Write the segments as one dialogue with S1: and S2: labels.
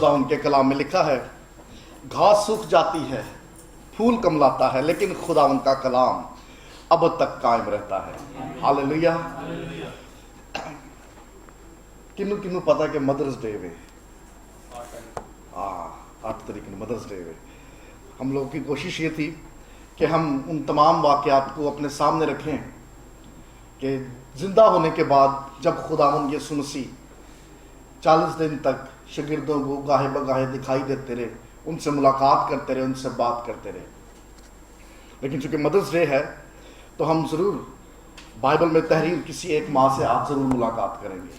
S1: خدا ان کے کلام میں لکھا ہے گھاس سوکھ جاتی ہے، پھول کملاتا ہے، لیکن خدا ان کا کلام اب تک قائم رہتا ہے۔ ہاللیلویا۔ کنو کنو پتا کہ مدرس ڈے وے 8 تاریخ کو مدرس ڈے وے، ہم لوگوں کی کوشش یہ تھی کہ ہم ان تمام واقعات کو اپنے سامنے رکھیں کہ زندہ ہونے کے بعد جب خداوند یسوع مسیح 40 دن تک شاگردوں کو گاہے بگاہے دکھائی دیتے رہے، ان سے ملاقات کرتے رہے، ان سے بات کرتے رہے، لیکن چونکہ مدرس ڈے ہے تو ہم ضرور بائبل میں تحریر کسی ایک ماں سے آپ ضرور ملاقات کریں گے۔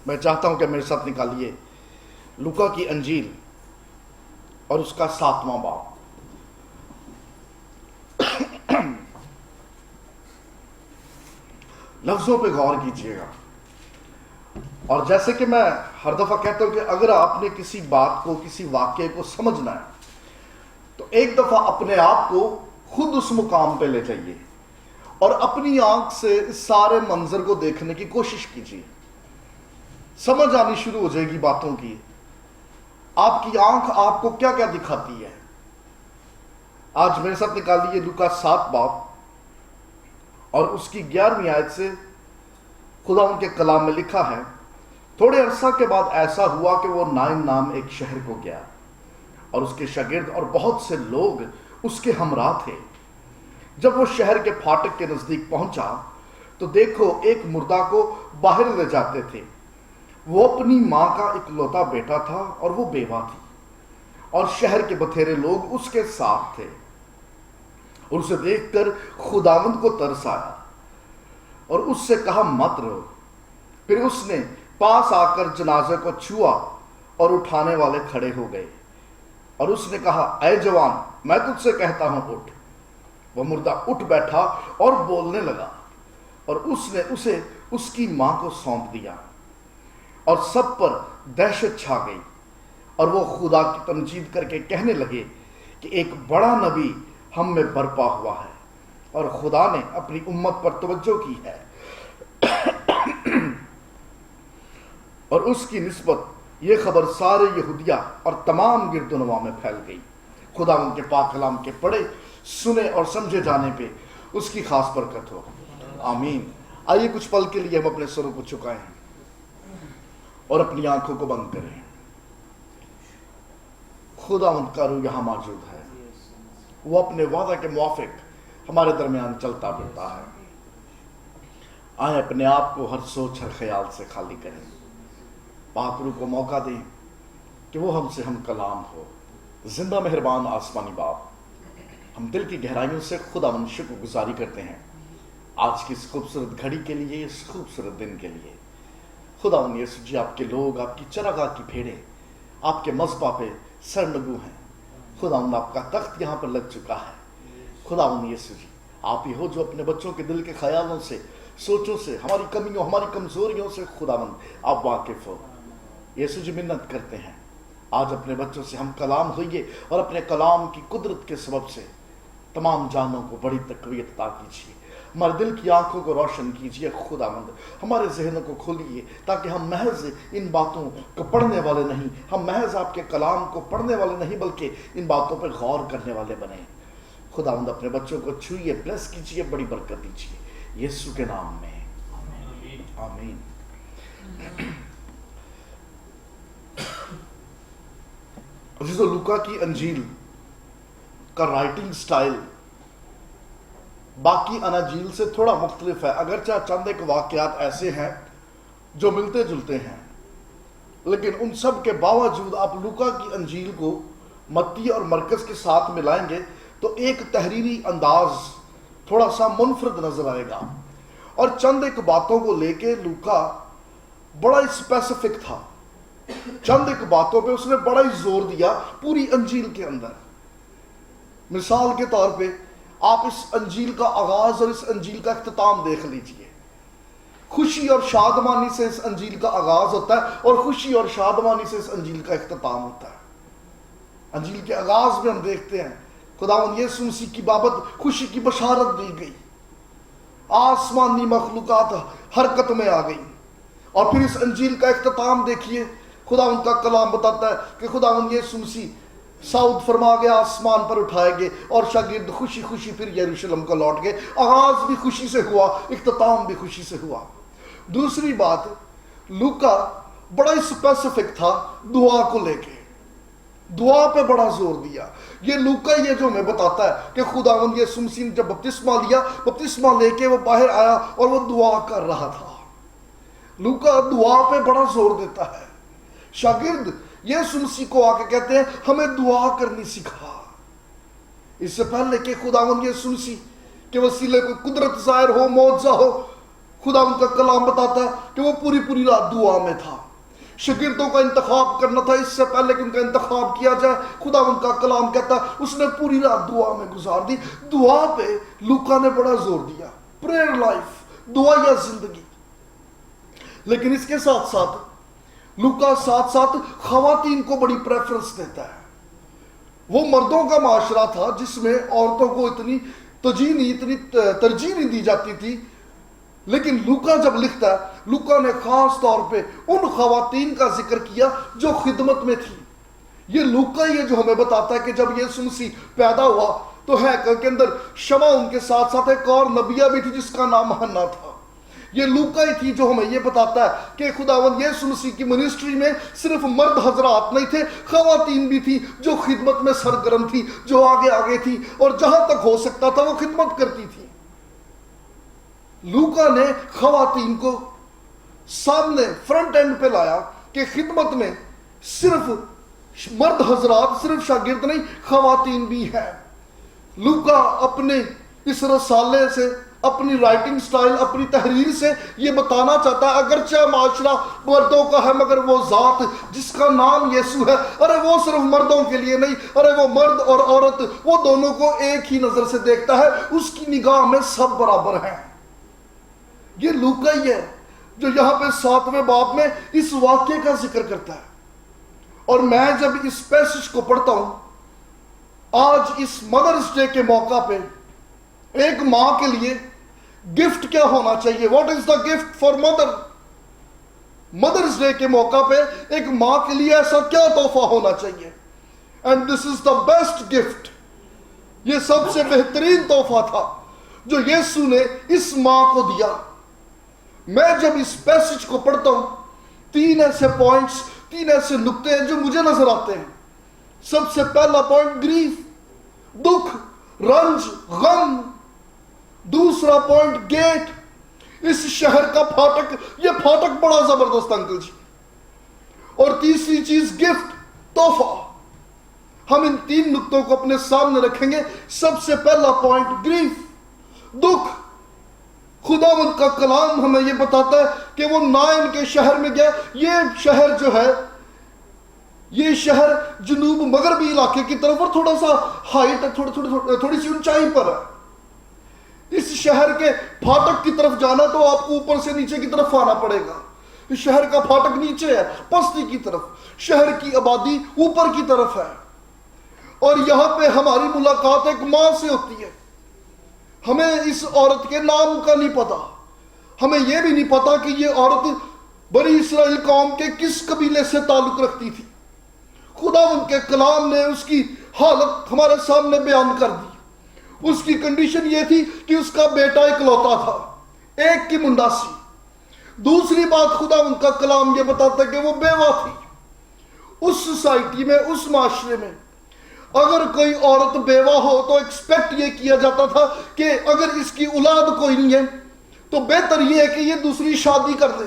S1: میں چاہتا ہوں کہ میرے ساتھ نکالیے لوکا کی انجیل اور اس کا 7واں باب۔ لفظوں پہ غور کیجیے گا، اور جیسے کہ میں ہر دفعہ کہتا ہوں کہ اگر آپ نے کسی بات کو، کسی واقعے کو سمجھنا ہے تو ایک دفعہ اپنے آپ کو خود اس مقام پہ لے جائیے اور اپنی آنکھ سے اس سارے منظر کو دیکھنے کی کوشش کیجیے۔ سمجھ آنی شروع ہو جائے گی باتوں کی۔ آپ کی آنکھ آپ کو کیا کیا دکھاتی ہے۔ آج میرے ساتھ نکالیے لوکا 7 باب اور اس کی 11ویں آیت سے۔ خدا ان کے کلام میں لکھا ہے تھوڑے عرصہ کے بعد ایسا ہوا کہ وہ نائن نام ایک شہر کو گیا، اور اس کے شاگرد اور بہت سے لوگ اس کے ہمراہ تھے۔ جب وہ شہر کے پھاٹک کے نزدیک پہنچا تو دیکھو ایک مردہ کو باہر لے جاتے تھے۔ وہ اپنی ماں کا اکلوتا بیٹا تھا اور وہ بیوہ تھی، اور شہر کے بتھیرے لوگ اس کے ساتھ تھے، اور اسے دیکھ کر خداوند کو ترس آیا اور اس سے کہا مت رو۔ پھر اس نے پاس آ کر جنازے کو چھوا اور اٹھانے والے کھڑے ہو گئے، اور اس نے کہا اے جوان میں تجھ سے کہتا ہوں اٹھ۔ وہ مردہ اٹھ بیٹھا اور بولنے لگا، اور اس نے اسے اس کی ماں کو سونپ دیا، اور سب پر دہشت چھا گئی، اور وہ خدا کی تمجید کر کے کہنے لگے کہ ایک بڑا نبی ہم میں برپا ہوا ہے، اور خدا نے اپنی امت پر توجہ کی ہے، اور اس کی نسبت یہ خبر سارے یہودیہ اور تمام گرد و نواح میں پھیل گئی۔ خدا ان کے پاک کلام کے پڑھے، سنے اور سمجھے جانے پہ اس کی خاص برکت ہو، آمین۔ آئیے کچھ پل کے لیے ہم اپنے سروں کو چکائیں اور اپنی آنکھوں کو بند کریں۔ خدا ان کا روح یہاں موجود ہے، وہ اپنے وعدہ کے موافق ہمارے درمیان چلتا پھرتا ہے۔ آئیں اپنے آپ کو ہر سوچ ہر خیال سے خالی کریں، پاک روح کو موقع دیں کہ وہ ہم سے ہم کلام ہو۔ زندہ مہربان آسمانی باپ، ہم دل کی گہرائیوں سے خدا من شکر گزاری کرتے ہیں آج کی اس خوبصورت گھڑی کے لیے، اس خوبصورت دن کے لیے۔ خدا من یسوع جی، آپ کے لوگ، آپ کی چراگاہ کی بھیڑیں آپ کے مذبح پہ سرنگو ہیں۔ خدا من آپ کا تخت یہاں پر لگ چکا ہے۔ خدا من یسوع جی، آپ ہی ہو جو اپنے بچوں کے دل کے خیالوں سے، سوچوں سے، ہماری کمیوں، ہماری کمزوریوں سے خدا من آپ واقف ہو۔ یسوع جی منت کرتے ہیں آج اپنے بچوں سے ہم کلام ہوئیے، اور اپنے کلام کی قدرت کے سبب سے تمام جانوں کو بڑی تقویت عطا کیجیے، ہمارے دل کی آنکھوں کو روشن کیجیے خداوند، ہمارے ذہنوں کو کھولیے تاکہ ہم محض ان باتوں کو پڑھنے والے نہیں، ہم محض آپ کے کلام کو پڑھنے والے نہیں بلکہ ان باتوں پہ غور کرنے والے بنیں۔ خداوند اپنے بچوں کو چھوئیے، بلیس کیجیے، بڑی برکت دیجیے یسوع کے نام میں، آمین۔ عزیزو، لوکا کی انجیل کا رائٹنگ سٹائل باقی اناجیل سے تھوڑا مختلف ہے، اگرچہ چند ایک واقعات ایسے ہیں جو ملتے جلتے ہیں، لیکن ان سب کے باوجود آپ لوکا کی انجیل کو متی اور مرکز کے ساتھ ملائیں گے تو ایک تحریری انداز تھوڑا سا منفرد نظر آئے گا، اور چند ایک باتوں کو لے کے لوکا بڑا اسپیسیفک تھا، چند ایک باتوں پہ اس نے بڑا ہی زور دیا پوری انجیل کے اندر۔ مثال کے طور پہ آپ اس انجیل کا آغاز اور اس انجیل کا اختتام دیکھ لیجئے، خوشی اور شادمانی سے اس انجیل کا آغاز ہوتا ہے اور خوشی اور شادمانی سے اس انجیل کا اختتام ہوتا ہے۔ انجیل کے آغاز میں ہم دیکھتے ہیں خداوند یسوع مسیح کی بابت خوشی کی بشارت دی گئی، آسمانی مخلوقات حرکت میں آ گئی، اور پھر اس انجیل کا اختتام دیکھیے، خدا ان کا کلام بتاتا ہے کہ خدا ان یسوع مسیح صعود فرما گیا، آسمان پر اٹھائے گئے، اور شاگرد خوشی خوشی پھر یروشلم کو لوٹ گئے۔ آغاز بھی خوشی سے ہوا، اختتام بھی خوشی سے ہوا۔ دوسری بات، لوکا بڑا اسپیسیفک تھا دعا کو لے کے، دعا پہ بڑا زور دیا۔ یہ لوکا یہ جو ہمیں بتاتا ہے کہ خداوند یسوع مسیح نے جب بپتسمہ لیا، بپتسمہ لے کے وہ باہر آیا اور وہ دعا کر رہا تھا۔ لوکا دعا پہ بڑا زور دیتا ہے۔ شاگرد یسوع مسیح کو آ کے کہتے ہیں ہمیں دعا کرنی سکھا۔ اس سے پہلے کہ خداوند یسوع مسیح کے وسیلے کو قدرت ظاہر ہو، معجزہ ہو، خداوند کا کلام بتاتا ہے کہ وہ پوری رات دعا میں تھا۔ شاگردوں کا انتخاب کرنا تھا، اس سے پہلے کہ ان کا انتخاب کیا جائے خداوند کا کلام کہتا ہے اس نے پوری رات دعا میں گزار دی۔ دعا پہ لوکا نے بڑا زور دیا، پریئر لائف، دعا یا زندگی۔ لیکن اس کے ساتھ ساتھ لوکا ساتھ خواتین کو بڑی پریفرنس دیتا ہے۔ وہ مردوں کا معاشرہ تھا جس میں عورتوں کو اتنی ترجیح نہیں دی جاتی تھی، لیکن لوکا جب لکھتا ہے، لوکا نے خاص طور پہ ان خواتین کا ذکر کیا جو خدمت میں تھی۔ یہ لوکا یہ جو ہمیں بتاتا ہے کہ جب یسوع مسیح پیدا ہوا تو ہیکل کے اندر شمع ان کے ساتھ ساتھ ایک اور نبیہ بھی تھی جس کا نام حنا تھا۔ یہ لوکا ہی تھی جو ہمیں یہ بتاتا ہے کہ خداوند یسوع مسیح کی منسٹری میں صرف مرد حضرات نہیں تھے، خواتین بھی تھی جو خدمت میں سرگرم تھی، جو آگے تھی اور جہاں تک ہو سکتا تھا وہ خدمت کرتی تھی۔ لوکا نے خواتین کو سامنے فرنٹ اینڈ پہ لایا کہ خدمت میں صرف مرد حضرات، صرف شاگرد نہیں، خواتین بھی ہیں۔ لوکا اپنے اس رسالے سے، اپنی رائٹنگ سٹائل، اپنی تحریر سے یہ بتانا چاہتا ہے اگرچہ معاشرہ مردوں کا ہے مگر وہ ذات جس کا نام یسوع ہے، ارے وہ صرف مردوں کے لیے نہیں، ارے وہ مرد اور عورت وہ دونوں کو ایک ہی نظر سے دیکھتا ہے، اس کی نگاہ میں سب برابر ہیں۔ یہ لوکا ہی ہے جو یہاں پہ 7ویں باب میں اس واقعے کا ذکر کرتا ہے۔ اور میں جب اس پیسج کو پڑھتا ہوں، آج اس مدرس ڈے کے موقع پہ ایک ماں کے لیے گفٹ کیا ہونا چاہیے، what is the gift for mother? مدرس ڈے کے موقع پہ ایک ماں کے لیے ایسا کیا تحفہ ہونا چاہیے؟ And this is the best gift, یہ سب سے بہترین تحفہ تھا جو یسوع نے اس ماں کو دیا۔ میں جب اس پیسج کو پڑھتا ہوں، 3 ایسے پوائنٹس، 3 ایسے نقطے ہیں جو مجھے نظر آتے ہیں۔ سب سے پہلا پوائنٹ گریف، دکھ، رنج، غم۔ دوسرا پوائنٹ گیٹ، اس شہر کا پھاٹک، یہ پھاٹک بڑا زبردست انکل جی۔ اور تیسری چیز گفٹ، تحفہ۔ ہم ان 3 نقطوں کو اپنے سامنے رکھیں گے۔ سب سے پہلا پوائنٹ گریف، دکھ۔ خداوند کا کلام ہمیں یہ بتاتا ہے کہ وہ نائن کے شہر میں گیا۔ یہ شہر جو ہے، یہ شہر جنوب مغربی علاقے کی طرف اور تھوڑا سا ہائٹ، تھوڑی سی اونچائی پر ہے۔ اس شہر کے پھاٹک کی طرف جانا تو آپ کو اوپر سے نیچے کی طرف آنا پڑے گا۔ اس شہر کا پھاٹک نیچے ہے، پستی کی طرف، شہر کی آبادی اوپر کی طرف ہے۔ اور یہاں پہ ہماری ملاقات ایک ماں سے ہوتی ہے۔ ہمیں اس عورت کے نام کا نہیں پتا، ہمیں یہ بھی نہیں پتا کہ یہ عورت بنی اسرائیل قوم کے کس قبیلے سے تعلق رکھتی تھی۔ خداوند کے کلام نے اس کی حالت ہمارے سامنے بیان کر دی۔ اس کی کنڈیشن یہ تھی کہ اس کا بیٹا اکلوتا تھا، ایک کی منڈاسی۔ دوسری بات خداوند کا کلام یہ بتاتا ہے کہ وہ بیوہ تھی۔ اس سوسائٹی میں، اس معاشرے میں اگر کوئی عورت بیوہ ہو تو ایکسپیکٹ یہ کیا جاتا تھا کہ اگر اس کی اولاد کوئی نہیں ہے تو بہتر یہ ہے کہ یہ دوسری شادی کر دے،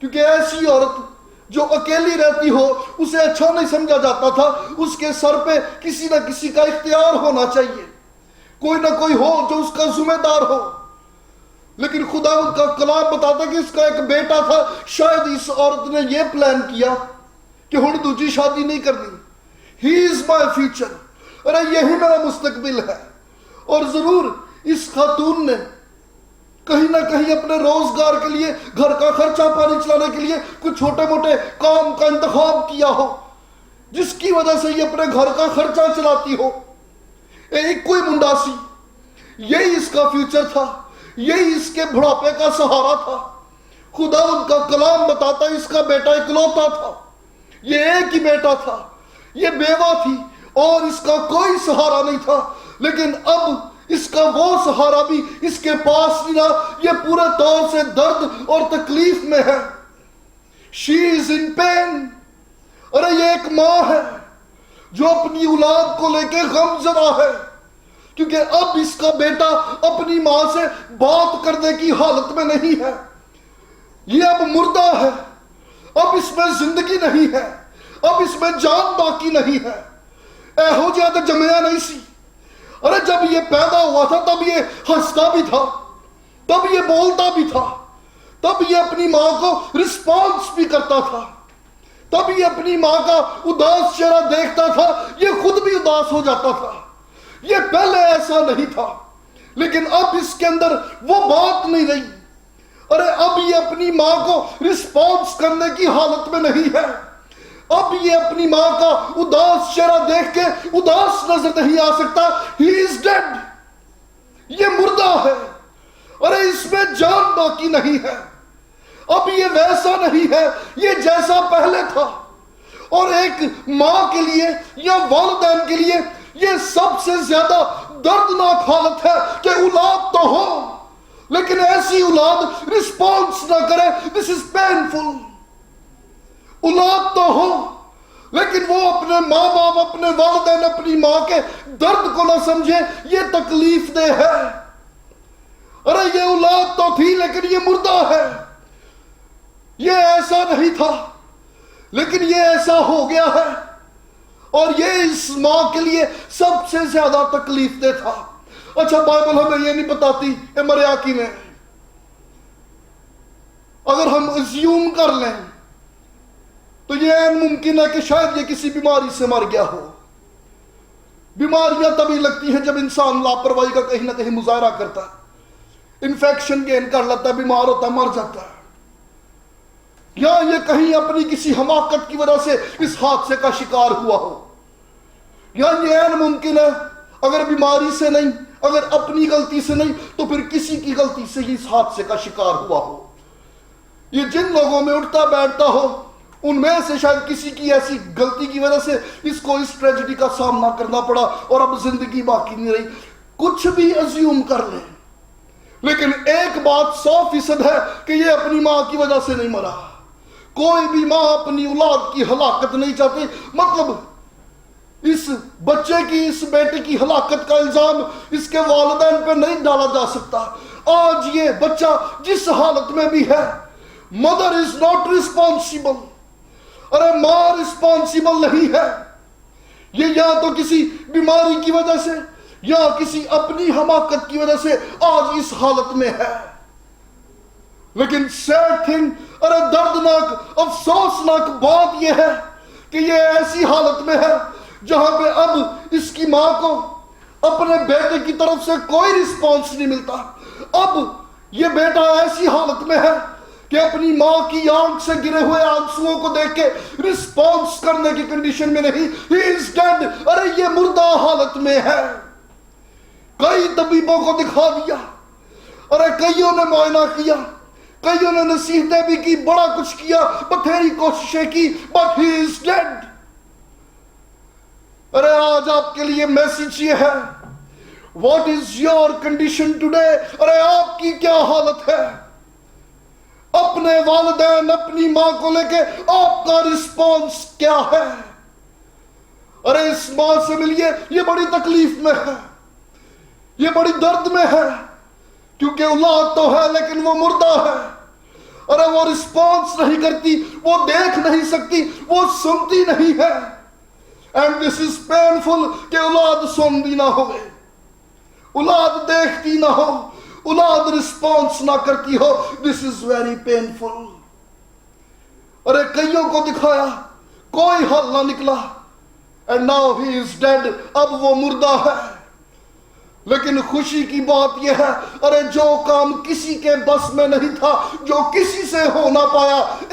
S1: کیونکہ ایسی عورت جو اکیلی رہتی ہو اسے اچھا نہیں سمجھا جاتا تھا۔ اس کے سر پہ کسی نہ کسی کا اختیار ہونا چاہیے، کوئی نہ کوئی ہو جو اس کا ذمہ دار ہو۔ لیکن خداوند کا کلام بتاتا کہ اس کا ایک بیٹا تھا۔ شاید اس عورت نے یہ پلان کیا کہ ہن دوسری شادی نہیں کرنی، ہی از مائی فیوچر، ارے یہی میرا مستقبل ہے۔ اور ضرور اس خاتون نے کہیں نہ کہیں اپنے روزگار کے لیے، گھر کا خرچہ پانی چلانے کے لیے کچھ چھوٹے موٹے کام کا انتخاب کیا ہو جس کی وجہ سے یہ اپنے گھر کا خرچہ چلاتی ہو۔ ایک کوئی منڈاسی، یہی اس کا فیوچر تھا، یہی اس کے بڑھاپے کا سہارا تھا۔ خداوند کا کلام بتاتا ہے اس کا بیٹا اکلوتا تھا۔ یہ ایک ہی بیٹا تھا, یہ بیوہ تھی اور اس کا کوئی سہارا نہیں تھا, لیکن اب اس کا وہ سہارا بھی اس کے پاس نہیں رہا. یہ پورے طور سے درد اور تکلیف میں ہے. She is in pain. ارے یہ ایک ماں ہے جو اپنی اولاد کو لے کے غم زدہ ہے, کیونکہ اب اس کا بیٹا اپنی ماں سے بات کرنے کی حالت میں نہیں ہے. یہ اب مردہ ہے, اب اس میں زندگی نہیں ہے, اب اس میں جان باقی نہیں ہے. ایہو جہاں تو جمعہ نہیں سی. ارے جب یہ پیدا ہوا تھا تب یہ ہنستا بھی تھا, تب یہ بولتا بھی تھا, تب یہ اپنی ماں کو رسپانس بھی کرتا تھا, تب یہ اپنی ماں کا اداس چہرہ دیکھتا تھا, یہ خود بھی اداس ہو جاتا تھا. یہ پہلے ایسا نہیں تھا, لیکن اب اس کے اندر وہ بات نہیں رہی. ارے اب یہ اپنی ماں کو رسپانس کرنے کی حالت میں نہیں ہے. اب یہ اپنی ماں کا اداس چہرہ دیکھ کے اداس نظر نہیں آ سکتا. He is dead. یہ مردہ ہے. ارے اس میں جان باقی نہیں ہے. اب یہ ویسا نہیں ہے یہ جیسا پہلے تھا. اور ایک ماں کے لیے یا والدین کے لیے یہ سب سے زیادہ دردناک حالت ہے کہ اولاد تو ہو لیکن ایسی اولاد رسپانس نہ کرے. This is painful. اولاد تو ہو لیکن وہ اپنے ماں باپ, اپنے والدین, اپنی ماں کے درد کو نہ سمجھے. یہ تکلیف دہ ہے. ارے یہ اولاد تو تھی لیکن یہ مردہ ہے. یہ ایسا نہیں تھا لیکن یہ ایسا ہو گیا ہے, اور یہ اس ماں کے لیے سب سے زیادہ تکلیف دہ تھا. اچھا بائبل ہمیں یہ نہیں بتاتی مریاکی میں, اگر ہم اسیوم کر لیں تو یہ ممکن ہے کہ شاید یہ کسی بیماری سے مر گیا ہو. بیماریاں تبھی لگتی ہیں جب انسان لاپرواہی کا کہیں نہ کہیں مظاہرہ کرتا ہے, انفیکشن گین کر لیتا ہے, بیمار ہوتا ہے, مر جاتا ہے. یا یہ کہیں اپنی کسی حماقت کی وجہ سے اس حادثے کا شکار ہوا ہو. یا یہ ممکن ہے اگر بیماری سے نہیں, اگر اپنی غلطی سے نہیں, تو پھر کسی کی غلطی سے ہی اس حادثے کا شکار ہوا ہو. یہ جن لوگوں میں اٹھتا بیٹھتا ہو ان میں سے شاید کسی کی ایسی غلطی کی وجہ سے اس کو اس ٹریجڈی کا سامنا کرنا پڑا اور اب زندگی باقی نہیں رہی. کچھ بھی ازیوم کر لیں, لیکن ایک بات 100% ہے کہ یہ اپنی ماں کی وجہ سے نہیں مرا. کوئی بھی ماں اپنی اولاد کی ہلاکت نہیں چاہتی. مطلب اس بچے کی, اس بیٹے کی ہلاکت کا الزام اس کے والدین پہ نہیں ڈالا جا سکتا. آج یہ بچہ جس حالت میں بھی ہے, مدر از ناٹ ریسپانسیبل. ارے ماں ریسپانسیبل نہیں ہے. یہ یا تو کسی بیماری کی وجہ سے یا کسی اپنی حماقت کی وجہ سے آج اس حالت میں ہے. لیکن سیڈ تھنگ, ارے دردناک افسوسناک بات یہ ہے کہ یہ ایسی حالت میں ہے جہاں پہ اب اس کی ماں کو اپنے بیٹے کی طرف سے کوئی رسپانس نہیں ملتا. اب یہ بیٹا ایسی حالت میں ہے کہ اپنی ماں کی آنکھ سے گرے ہوئے آنسوؤں کو دیکھ کے رسپانس کرنے کی کنڈیشن میں نہیں. He is dead. ارے یہ مردہ حالت میں ہے. کئی طبیبوں کو دکھا دیا, ارے کئیوں نے معائنہ کیا, کئیوں نے نصیحتیں بھی کی, بڑا کچھ کیا, بتھیری کوششیں کی, but he is dead. ارے آج آپ کے لیے میسج یہ ہے, what is your condition today? ارے آپ کی کیا حالت ہے؟ اپنے والدین, اپنی ماں کو لے کے آپ کا رسپانس کیا ہے؟ ارے اس ماں سے ملیے, یہ بڑی تکلیف میں ہے, یہ بڑی درد میں ہے, کیونکہ اولاد تو ہے لیکن وہ مردہ ہے. ارے وہ رسپانس نہیں کرتی, وہ دیکھ نہیں سکتی, وہ سنتی نہیں ہے. اینڈ دس از پینفل کہ اولاد سنتی نہ ہو, اولاد دیکھتی نہ ہو, اولاد رسپانس نہ کرتی ہو. دس از ویری پینفل. ارے کئیوں کو دکھایا, کوئی حل نہ نکلا. And now he is dead. اب وہ مردہ ہے. لیکن خوشی کی بات یہ ہے, ارے جو کام کسی کے بس میں نہیں تھا, جو کسی سے ہو نہ پایا,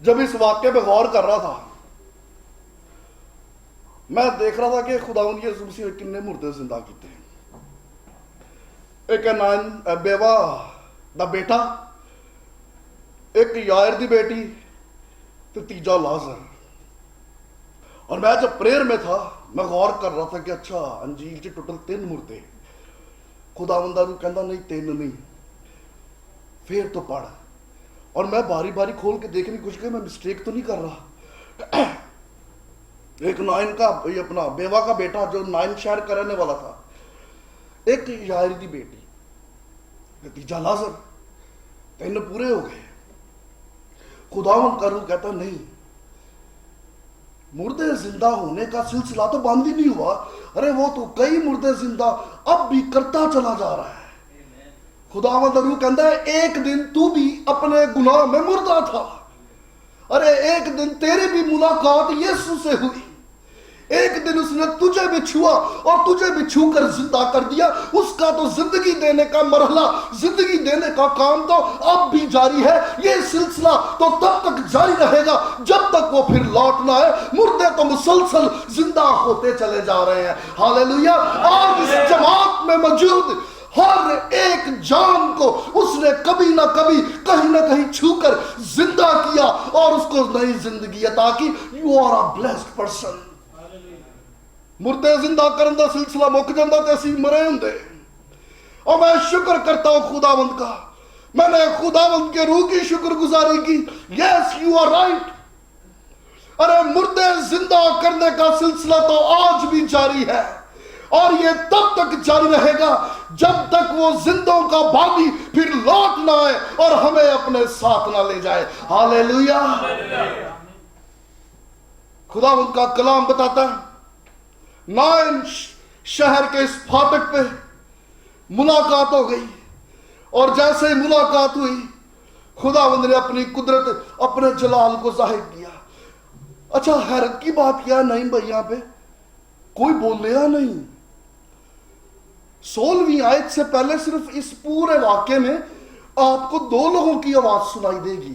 S1: جب اس واقعے پہ غور کر رہا تھا میں دیکھ رہا تھا کہ خداوند یسوع مسیح نے کتنے مردے زندہ کیتے ہیں. ایک نائن بیوہ دا بیٹا, ایک یائر دی بیٹی, تو تیجا لازر. اور میں جب پریئر میں تھا میں غور کر رہا تھا کہ اچھا انجیل چ ٹوٹل 3 مردے. خداوند نوں کہندا نہیں 3 نہیں, پھر تو پڑھ. اور میں باری باری کھول کے دیکھنے کی کوشش کی میں مسٹیک تو نہیں کر رہا. ایک نائن کا اپنا بیوہ کا بیٹا جو نائن شہر کا رہنے والا تھا, ایک یائر دی بیٹی, تیجا لازر, 3 پورے ہو گئے. خداوند کا روح کہتا نہیں, مردے زندہ ہونے کا سلسلہ تو بند ہی نہیں ہوا, ارے وہ تو کئی مردے زندہ اب بھی کرتا چلا جا رہا ہے. خداوند کا روح کہتا ہے ایک دن تو بھی اپنے گناہ میں مردہ تھا, ارے ایک دن تیری بھی ملاقات یسوع سے ہوئی, ایک دن اس نے تجھے بھی چھوا اور تجھے بھی چھو کر زندہ کر دیا. اس کا تو زندگی دینے کا مرحلہ, زندگی دینے کا کام تو اب بھی جاری ہے. یہ سلسلہ تو تب تک جاری رہے گا جب تک وہ پھر لوٹنا ہے. مردے تو مسلسل زندہ ہوتے چلے جا رہے ہیں. ہاللیلویا. اور اس جماعت میں موجود ہر ایک جان کو اس نے کبھی نہ کبھی کہیں نہ کہیں چھو کر زندہ کیا اور اس کو نئی زندگی عطا کی. You are a blessed person. مردے زندہ کرن دا سلسلہ مک جاندہ تے اسی مرے ہوندے. اور میں شکر کرتا ہوں خداوند کا, میں نے خداوند کے روح کی شکر گزاری کی. Yes you are right. ارے مردے زندہ کرنے کا سلسلہ تو آج بھی جاری ہے, اور یہ تب تک جاری رہے گا جب تک وہ زندوں کا باغی پھر لوٹ نہ آئے اور ہمیں اپنے ساتھ نہ لے جائے. ہاللیلویا. خداوند کا کلام بتاتا ہے نائن شہر کے اس پھاٹک پہ ملاقات ہو گئی, اور جیسے ہی ملاقات ہوئی خداوند نے اپنی قدرت, اپنے جلال کو ظاہر کیا. اچھا حیرت کی بات کیا نہیں بھائی, یہاں پہ کوئی بولیا نہیں. 16ویں آیت سے پہلے صرف اس پورے واقعے میں آپ کو 2 لوگوں کی آواز سنائی دے گی.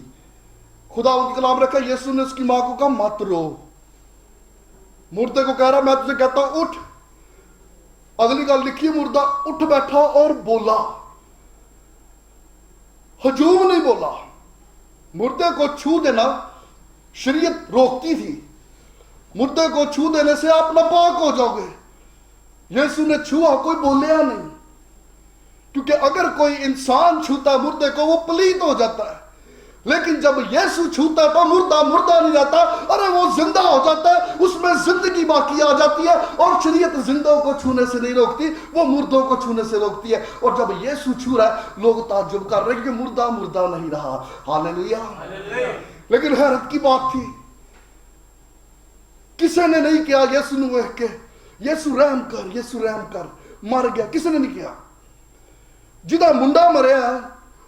S1: خداوند کا کلام رکھا, یسوع نے اس کی ماں کو کہا مت رو. مردے کو کہہ رہا میں تجھے کہتا ہوں اٹھ. اگلی گل لکھی مردہ اٹھ بیٹھا اور بولا, ہجوم نہیں بولا. مردے کو چھو دینا شریعت روکتی تھی. مردے کو چھو دینے سے آپ ناپاک ہو جاؤ گے. یسوع نے چھوا, کوئی بولیا نہیں, کیونکہ اگر کوئی انسان چھوتا ہے مردے کو وہ پلیت ہو جاتا ہے. لیکن جب یسوع چھوتا ہے تو مردہ مردہ نہیں رہتا, ارے وہ زندہ ہو جاتا ہے, اس میں زندگی باقی آ جاتی ہے. اور شریعت زندوں کو چھونے سے نہیں روکتی, وہ مردوں کو چھونے سے روکتی ہے. اور جب یسوع چھو رہا ہے لوگ تعجب کر رہے ہیں کہ مردہ مردہ نہیں رہا. ہاللیلویا. لیکن حیرت کی بات تھی کسی نے نہیں کیا یسوع نے دیکھ کے یسوع رحم کر, یسوع رحم کر, مر گیا, کسی نے نہیں کیا. جدہ منڈا مریا ہے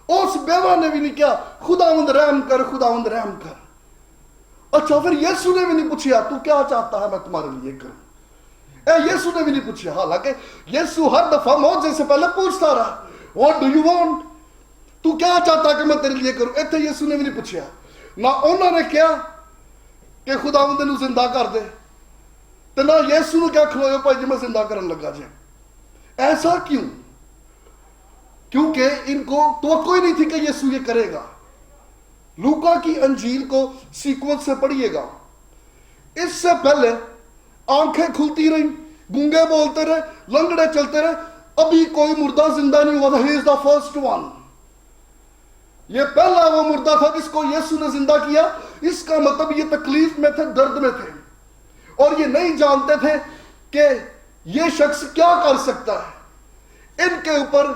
S1: اس بیوہ نے بھی نہیں کیا خداوند رحم کر, خداوند رحم کر. اچھا پھر یسوع نے بھی نہیں پوچھا تو کیا چاہتا ہے میں تمہارے لیے کروں. یسوع نے بھی نہیں پوچھا, حالانکہ یسوع ہر دفعہ موت سے پہلے پوچھتا رہا what do you want, تو کیا چاہتا ہے کہ میں تیرے لیے کروں. ایتھے یسوع نے بھی نہیں پوچھا. نہ انہوں نے کیا کہ خداوند نے زندہ کر دے, تو نہ یسوع نے کیا کھلوئے پائی جی میں زندہ کرن لگا جائے. ایسا کیوں؟ کیونکہ ان کو توقع ہی نہیں تھی کہ یسوع یہ کرے گا. لوکا کی انجیل کو سیکوینس سے پڑھیے گا. اس سے پہلے آنکھیں کھلتی رہیں, گونگے بولتے رہے, لنگڑے چلتے رہے, ابھی کوئی مردہ زندہ نہیں ہوا تھا. He is the first one. یہ پہلا وہ مردہ تھا جس کو یسوع نے زندہ کیا. اس کا مطلب یہ تکلیف میں تھے, درد میں تھے, اور یہ نہیں جانتے تھے کہ یہ شخص کیا کر سکتا ہے. ان کے اوپر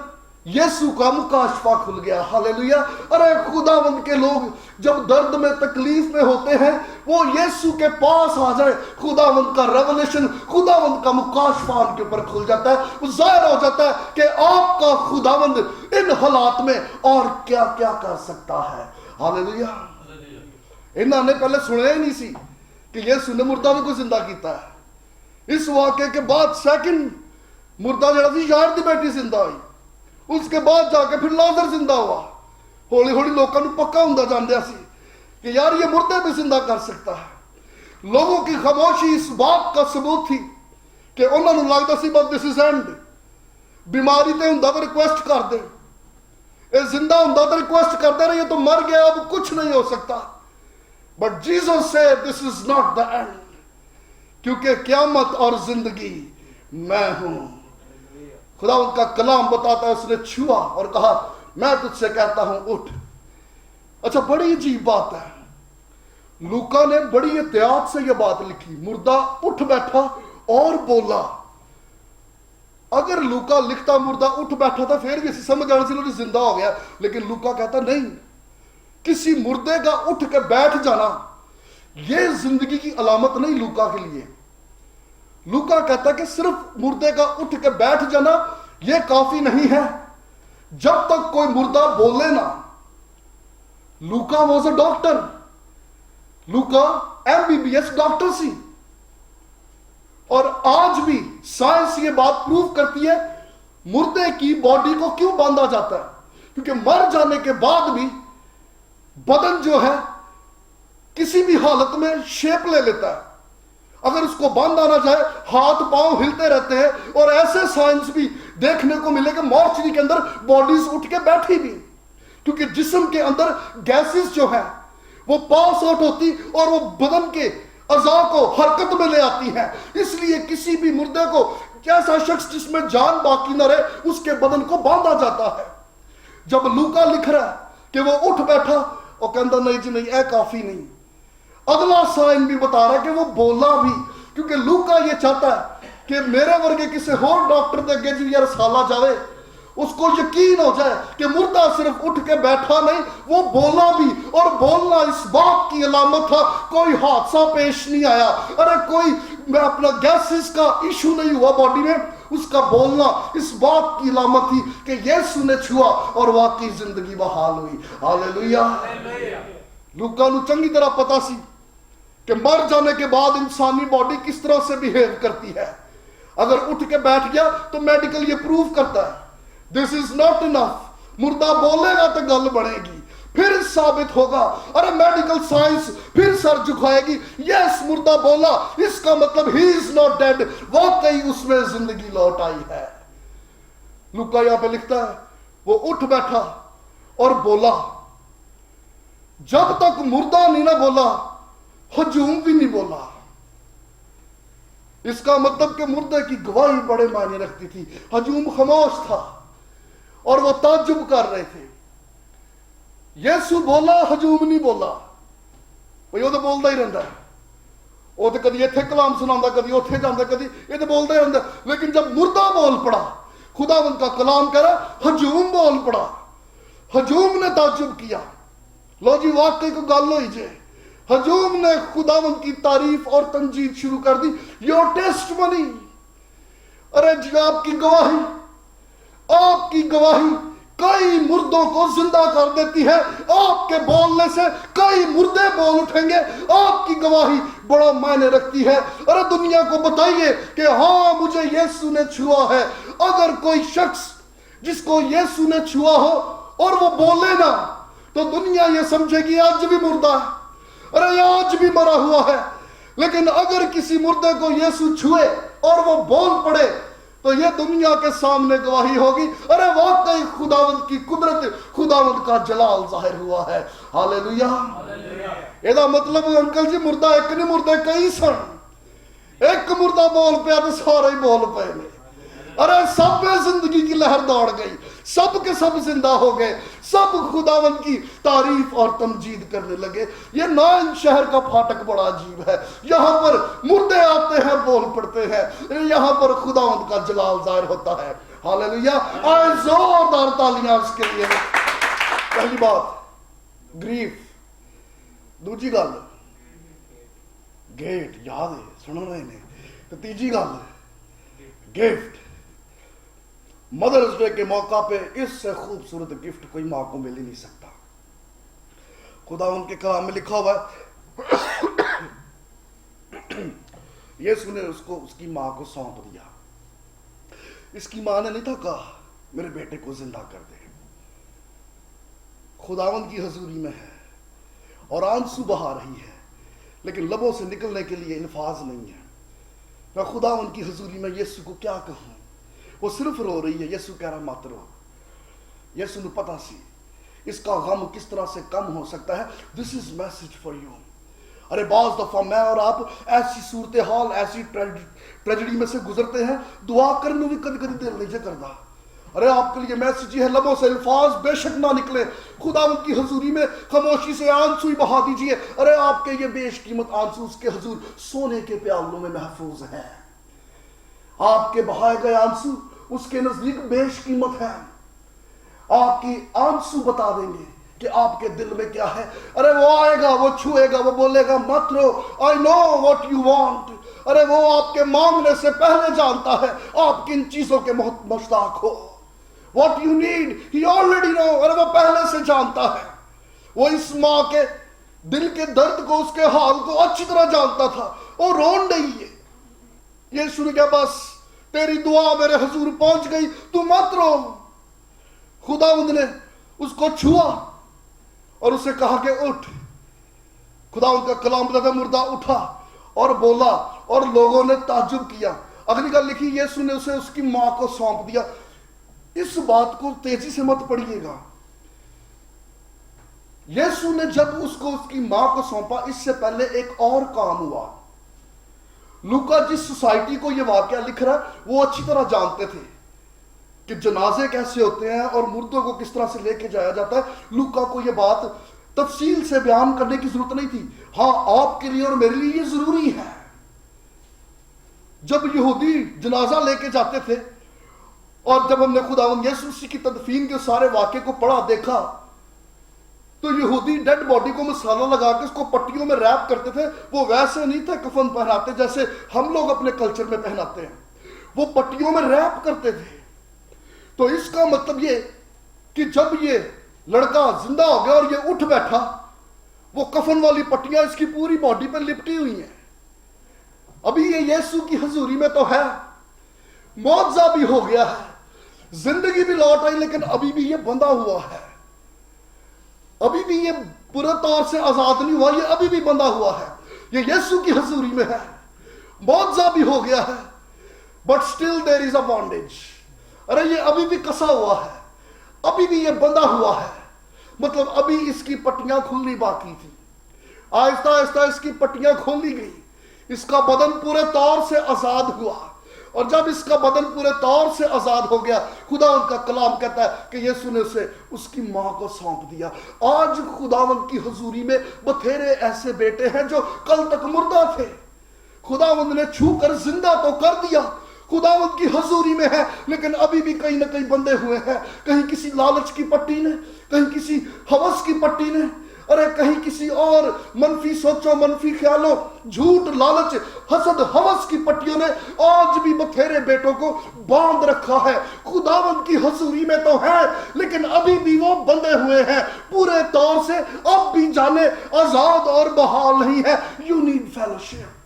S1: یسوع کا مکاشفہ کھل گیا. ہاللیلویا. ارے خداوند کے لوگ جب درد میں تکلیف میں ہوتے ہیں وہ یسوع کے پاس آ جائے, خداوند کا ریولیشن, خداوند کا مکاشفہ ان کے اوپر کھل جاتا ہے. ظاہر ہو جاتا ہے کہ آپ کا خداوند ان حالات میں اور کیا کیا کر سکتا ہے. ہاللیلویا. انہوں نے پہلے سنے ہی نہیں سی کہ یسوع نے مردہ کو زندہ کیتا ہے. اس واقعے کے بعد سیکنڈ مردہ جڑا سی یار دی بیٹی زندہ ہوئی, اس کے بعد جا کے پھر لازر زندہ ہوا. ہولی ہولی لوگوں کو پکا ہوندا جاندیا سی کہ یار یہ مردے بھی زندہ کر سکتا ہے۔ لوگوں کی خاموشی اس بات کا ثبوت تھی کہ انہوں نے لگتا سی بس دس از اینڈ، بیماری تے ہوں تو ریکویسٹ کر دے، یہ زندہ ہوں تو ریکویسٹ کر دے رہے یہ تو مر گیا اب کچھ نہیں ہو سکتا۔ بٹ جیسس سے دس از ناٹ دا اینڈ، کیونکہ قیامت اور زندگی میں ہوں۔ خدا ان کا کلام بتاتا ہے اس نے چھوا اور کہا میں تجھ سے کہتا ہوں اٹھ۔ اچھا بڑی عجیب بات ہے، لوکا نے بڑی احتیاط سے یہ بات لکھی، مردہ اٹھ بیٹھا اور بولا۔ اگر لوکا لکھتا مردہ اٹھ بیٹھا تھا پھر بھی سمجھ آنا سی زندہ ہو گیا، لیکن لوکا کہتا نہیں، کسی مردے کا اٹھ کے بیٹھ جانا یہ زندگی کی علامت نہیں لوکا کے لیے۔ لوکا کہتا کہ صرف مردے کا اٹھ کے بیٹھ جانا یہ کافی نہیں ہے جب تک کوئی مردہ بولے نا۔ لوکا واز اے ڈاکٹر، لوکا MBBS ڈاکٹر سی، اور آج بھی سائنس یہ بات پروف کرتی ہے مردے کی باڈی کو کیوں باندھا جاتا ہے، کیونکہ مر جانے کے بعد بھی بدن جو ہے کسی بھی حالت میں شیپ لے لیتا ہے۔ اگر اس کو باندھا نہ جائے ہاتھ پاؤں ہلتے رہتے ہیں، اور ایسے سائنس بھی دیکھنے کو ملے کہ مارچری کے اندر باڈیز اٹھ کے بیٹھی بھی، کیونکہ جسم کے اندر گیسز جو ہے وہ پاس آؤٹ ہوتی اور وہ بدن کے اعضاء کو حرکت میں لے آتی ہیں۔ اس لیے کسی بھی مردے کو ایسا شخص جس میں جان باقی نہ رہے اس کے بدن کو باندھا جاتا ہے۔ جب لوکا لکھ رہا ہے کہ وہ اٹھ بیٹھا اور کہتا نہیں جی نہیں اے کافی نہیں، اگلا سائن بھی بتا رہا ہے کہ وہ بولا بھی، کیونکہ لوکا یہ چاہتا ہے کہ میرے ورگے کسی اور ڈاکٹر دے اگے جی رسالہ جاوے، اس کو یقین ہو جائے کہ مردہ صرف اٹھ کے بیٹھا نہیں، وہ بولا بھی، اور بولنا اس بات کی علامت تھا کوئی حادثہ پیش نہیں آیا، ارے کوئی اپنا گیسز کا ایشو نہیں ہوا باڈی میں، اس کا بولنا اس بات کی علامت تھی کہ یسوع نے چھوا اور واقعی زندگی بحال ہوئی۔ ہاللیلویہ۔ لوکا نو چنگی طرح پتا سی کہ مر جانے کے بعد انسانی باڈی کس طرح سے بیہیو کرتی ہے۔ اگر اٹھ کے بیٹھ گیا تو میڈیکل یہ پروف کرتا ہے دس از ناٹ انف، مردہ بولے گا تو گل بنے گی، پھر ثابت ہوگا، ارے میڈیکل سائنس پھر سر جھکائے گی، یس مردہ بولا اس کا مطلب ہی از ناٹ ڈیڈ، واقعی اس میں زندگی لوٹ آئی ہے۔ لوکا یہاں پہ لکھتا ہے وہ اٹھ بیٹھا اور بولا، جب تک مردہ نہیں نہ بولا ہجوم بھی نہیں بولا۔ اس کا مطلب کہ مردے کی گواہی بڑے معنی رکھتی تھی۔ ہجوم خاموش تھا اور وہ تعجب کر رہے تھے۔ یسوع بولا ہجوم نہیں بولا، وہ تو بولتا ہی رہتا ہے، وہ تو کدی اتنے کلام سنا کدی اتنے جانا کدی یہ تو بولتا ہی رہتا ہے، لیکن جب مردہ بول پڑا خداوند کا کلام کرا ہجوم بول پڑا، ہجوم نے تعجب کیا، لو جی واقعی کو گل ہوئی جے، ہجوم نے خداوند کی تعریف اور تمجید شروع کر دی۔ یور ٹیسٹمنی، ارے جی آپ کی گواہی، آپ کی گواہی کئی مردوں کو زندہ کر دیتی ہے، آپ کے بولنے سے کئی مردے بول اٹھیں گے، آپ کی گواہی بڑا معنی رکھتی ہے۔ ارے دنیا کو بتائیے کہ ہاں مجھے یسوع نے چھوا ہے۔ اگر کوئی شخص جس کو یسوع نے چھوا ہو اور وہ بولے نا تو دنیا یہ سمجھے گی آج بھی مردہ ہے، ارے آج بھی مرا ہوا ہے۔ لیکن اگر کسی مردے کو یسوع چھوئے اور وہ بول پڑے تو یہ دنیا کے سامنے گواہی ہوگی، ارے واقعی خداوند کی قدرت، خداوند کا جلال ظاہر ہوا ہے۔ ہاللیلویہ۔ یہ مطلب انکل جی مردہ ایک نہیں، مردے کئی سن، ایک مردہ بول پیا تو سارے ہی بول پے نے، ارے سب میں زندگی کی لہر دوڑ گئی، سب کے سب زندہ ہو گئے، سب خداوند کی تعریف اور تمجید کرنے لگے۔ یہ نائن شہر کا پھاٹک بڑا عجیب ہے، یہاں پر مردے آتے ہیں بول پڑتے ہیں، یہاں پر خداوند کا جلال ظاہر ہوتا ہے۔ ہاللیلویہ۔ آئے زوردار تالیاں اس کے لیے۔ پہلی بات گریف، دوسری گل گیٹ، یاد ہے سن رہے ہیں، تو تیجی گل گفٹ۔ مدرز ڈے کے موقع پہ اس سے خوبصورت گفٹ کوئی ماں کو مل ہی نہیں سکتا۔ خدا ان کے کلام میں لکھا ہوا ہے یسوع نے اس کی ماں کو سونپ دیا۔ اس کی ماں نے نہیں تھا کہا میرے بیٹے کو زندہ کر دے، خداوند کی حضوری میں ہے اور آنسو بہا رہی ہے، لیکن لبوں سے نکلنے کے لیے الفاظ نہیں ہے۔ میں خدا ان کی حضوری میں یسو کو کیا کہوں، وہ صرف رو رہی ہے۔ یسو کہہ رہا مت رو۔ یسو نے پتا سی اس کا غم کس طرح سے کم ہو سکتا ہے۔ دس از میسج فار یو۔ ارے بعض دفعہ میں اور آپ ایسی صورتحال، ایسی ٹریجڈی میں سے گزرتے ہیں، دعا کرنے بھی کبھی کبھی دل نہیں کرتا۔ ارے آپ کے لیے میسج یہ ہے، لبوں سے الفاظ بے شک نہ نکلے، خدا ان کی حضوری میں خاموشی سے آنسو ہی بہا دیجئے۔ ارے آپ کے یہ بیش قیمت آنسو اس کے حضور سونے کے پیالوں میں محفوظ ہیں۔ آپ کے بہائے گئے آنسو اس کے نزدیک بیش قیمت ہے۔ آپ کی آنسو بتا دیں گے کہ آپ کے دل میں کیا ہے۔ ارے وہ آئے گا، وہ چھوئے گا، وہ بولے گا مت رو، I know what you want۔ ارے وہ آپ کے مانگنے سے پہلے جانتا ہے آپ کن چیزوں کے مشتاق ہو۔ What you need he already know۔ ارے وہ پہلے سے جانتا ہے۔ وہ اس ماں کے دل کے درد کو، اس کے حال کو اچھی طرح جانتا تھا۔ وہ رون رہی ہے۔ یسوع نے کہا بس تیری دعا میرے حضور پہنچ گئی، تو مت رو۔ خداوند نے اس کو چھوا اور اسے کہا کہ اٹھ۔ خداوند کا کلام بتاتا ہے مردہ اٹھا اور بولا، اور لوگوں نے تعجب کیا۔ اگلی گل لکھی یسوع نے اسے اس کی ماں کو سونپ دیا۔ اس بات کو تیزی سے مت پڑھیے گا۔ یسوع نے جب اس کو اس کی ماں کو سونپا، اس سے پہلے ایک اور کام ہوا۔ لوکا جس سوسائٹی کو یہ واقعہ لکھ رہا ہے وہ اچھی طرح جانتے تھے کہ جنازے کیسے ہوتے ہیں اور مردوں کو کس طرح سے لے کے جایا جاتا ہے۔ لوکا کو یہ بات تفصیل سے بیان کرنے کی ضرورت نہیں تھی۔ ہاں آپ کے لیے اور میرے لیے یہ ضروری ہے۔ جب یہودی جنازہ لے کے جاتے تھے، اور جب ہم نے خداوند یسوع مسیح کی تدفین کے سارے واقعے کو پڑھا دیکھا، تو یہودی ڈیڈ باڈی کو مسالہ لگا کے اس کو پٹیوں میں ریپ کرتے تھے۔ وہ ویسے نہیں تھے کفن پہناتے جیسے ہم لوگ اپنے کلچر میں پہناتے ہیں، وہ پٹیوں میں ریپ کرتے تھے۔ تو اس کا مطلب یہ کہ جب یہ لڑکا زندہ ہو گیا اور یہ اٹھ بیٹھا، وہ کفن والی پٹیاں اس کی پوری باڈی پہ لپٹی ہوئی ہیں۔ ابھی یہ یسوع کی حضوری میں تو ہے، معجزہ بھی ہو گیا ہے، زندگی بھی لوٹ آئی، لیکن ابھی بھی یہ بندھا ہوا ہے، ابھی بھی یہ پورے طور سے آزاد نہیں ہوا، یہ ابھی بھی بندھا ہوا ہے۔ یہ یسوع کی حضوری میں ہے، معجزہ بھی ہو گیا ہے، but still there is a bandage. ارے یہ ابھی بھی کسا ہوا ہے، ابھی بھی یہ بندھا ہوا ہے، مطلب ابھی اس کی پٹیاں کھلنی باقی تھی۔ آہستہ آہستہ اس کی پٹیاں کھولی گئی، اس کا بدن پورے طور سے آزاد ہوا، اور جب اس کا بدن پورے طور سے آزاد ہو گیا، خدا ان کا کلام کہتا ہے کہ یسوع نے اسے اس کی ماں کو سونپ دیا۔ آج خداوند کی حضوری میں بتھیرے ایسے بیٹے ہیں جو کل تک مردہ تھے، خداوند نے چھو کر زندہ تو کر دیا، خداوند کی حضوری میں ہے، لیکن ابھی بھی کہیں نہ کہیں بندھے ہوئے ہیں۔ کہیں کسی لالچ کی پٹی نے، کہیں کسی ہوس کی پٹی نے، ارے کہیں کسی اور منفی سوچوں، منفی خیالوں، جھوٹ، لالچ، حسد، ہوس کی پٹیوں نے آج بھی بتھیرے بیٹوں کو باندھ رکھا ہے۔ خداوند کی حضوری میں تو ہے، لیکن ابھی بھی وہ بندھے ہوئے ہیں پورے طور سے، اب بھی جانے آزاد اور بحال نہیں ہے۔ You need fellowship.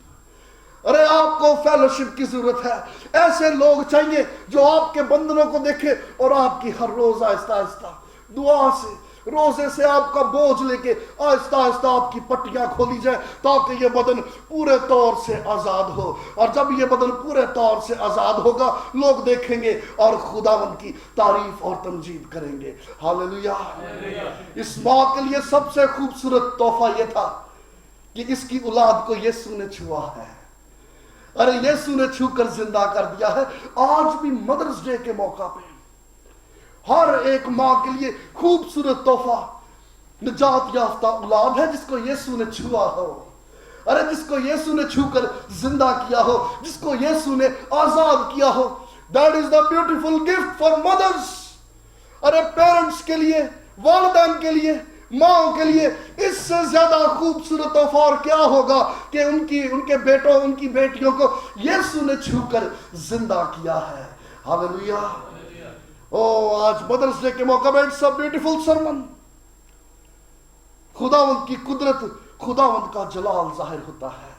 S1: ارے آپ کو فیلوشپ کی ضرورت ہے۔ ایسے لوگ چاہیے جو آپ کے بندنوں کو دیکھے اور آپ کی ہر روز آہستہ آہستہ دعا سے، روزے سے آپ کا بوجھ لے کے آہستہ آہستہ آپ کی پٹیاں کھولی جائے، تاکہ یہ بدن پورے طور سے آزاد ہو۔ اور جب یہ بدن پورے طور سے آزاد ہوگا، لوگ دیکھیں گے اور خداوند کی تعریف اور تمجید کریں گے۔ ہاللیلویہ۔ اس ماں کے لیے سب سے خوبصورت تحفہ یہ تھا کہ اس کی اولاد کو یسوع نے چھوا ہے۔ ارے یسوع نے چھو کر زندہ کر دیا ہے۔ آج بھی مدرس ڈے کے موقع پہ ہر ایک ماں کے لیے خوبصورت تحفہ نجات یافتہ اولاد ہے جس کو یسوع نے چھوا ہو۔ ارے جس کو یسوع نے چھو کر زندہ کیا ہو، جس کو یسوع نے آزاد کیا ہو۔ That is the beautiful gift for mothers۔ Array parents کے لیے، والدین کے لیے، ماں کے لیے اس سے زیادہ خوبصورت تحفہ اور کیا ہوگا کہ ان کے بیٹوں، ان کی بیٹیوں کو یسوع نے چھو کر زندہ کیا ہے۔ ہاللیلویہ۔ آج مدرس ڈے کے موقع پر اٹس اے بیوٹیفل سرمن۔ خداوند کی قدرت، خداوند کا جلال ظاہر ہوتا ہے۔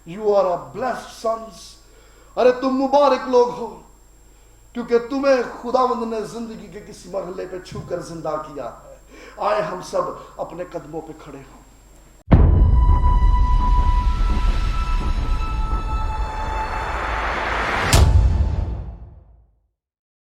S1: You are a blessed sons. ارے تم مبارک لوگ ہو، کیونکہ تمہیں خداوند نے زندگی کے کسی مرحلے پہ چھو کر زندہ کیا ہے۔ آئے ہم سب اپنے قدموں پہ کھڑے ہوں۔